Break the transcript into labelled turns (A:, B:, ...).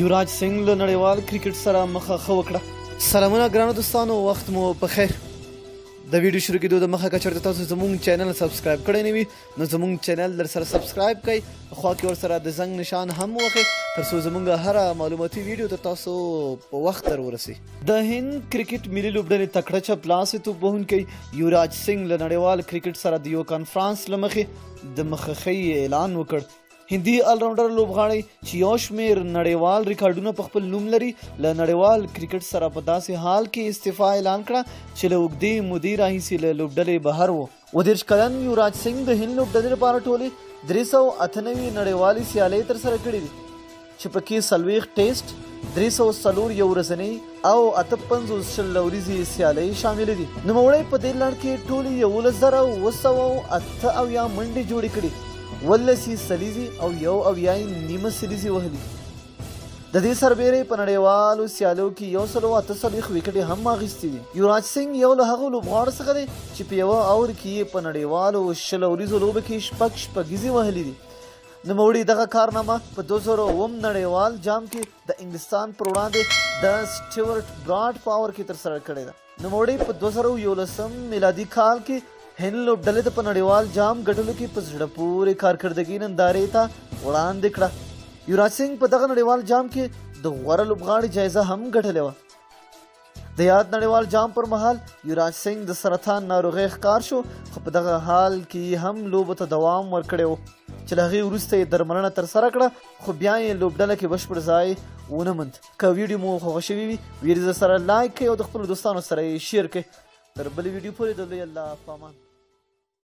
A: یوراج سنگ له نړیوال کرکټ سره مخه ښه وکړه. سلامونه ګرانو دوستانو، وخت مو په خیر. د ویډیو شروع کېدو د مخه که چېرته تاسو زموږ چینل سبسکرایب کړی نه وي نو زموږ چینل در سره سبسکرایب کړئ، په خوا کې ورسره د زنګ نشان هم ووهئ تر څو زموږ هره معلوماتي ویډیو ته تاسو په وخت در ورسي. د هند کرکټ ملي لوبډلې تکړه چپلاسې توپ وهونکی یوراج سنگ له نړیوال کرکټ سره د یو کانفرانس له مخې د مخخۍ اعلان وکړ. هندي الراونډر لوبغاړی چې یو شمېر نړیوال ریکارډونه په خپل نوم لري له نړیوال کرکټ سره په داسې حال کې استعفا اعلان کړه چې له اوږدې مودې راهیسې له لوبډلې بهر و. 30 کلن یوراج سنگ د هند لوبډلې لپاره ټولې 398 نړیوالې سیالۍ ترسره کړې دي چې پکې 40 ټیسټ، 304 یو ورځنۍ او 58 لوریزې سیالۍ شاملې دي. نوموړی په دې لړ کې ټولې 11,978 منډې جوړې کړې، 18 سلیزي او 1 نیمه سلیزي وهلي. د دې سربیرې په نړیوالو سیالیو کې 148 وکټې هم اخیستې دي. یوراج سنگ یو له هغو لوبغاړو څخه دی چې په یوه اور کې په نړیوالو 20 اوریزو لوبو کې شپږیزې وهلي دي. نوموړي دغه کارنامه په 2009 نړیوال جام کې د انګلستان پر وړاندې د سټیورټ براډ په اور کې ترسره کړې ده. نوموړي په 2011 میلادي کال کې هند لوبډلې ته په نړیوال جام ګټلو کې په زړه پورې کارکردګي نندارې ته وړاندې کړه. یوراج سنگ په دغه نړیوال جام کې د غوره لوبغاړي جایزه هم ګټلې وه. د یاد نړیوال جام پر مهال یوراج سنگ د سرطان ناروغۍ ښکار شو، خو په دغه حال کې هم لوبو ته دوام ورکړی و چې له هغې وروسته یې درملنه ترسره کړه، خو بیا یې لوبډله کې بشپړ ځای ونه موند. که ویډیو مو خوښه شوې وي ویډیو سره لایک کړئ او د خپلو دوستانو سره یې شیر کړئ. تر بلې ویډیو پورې د لوی الله په امان.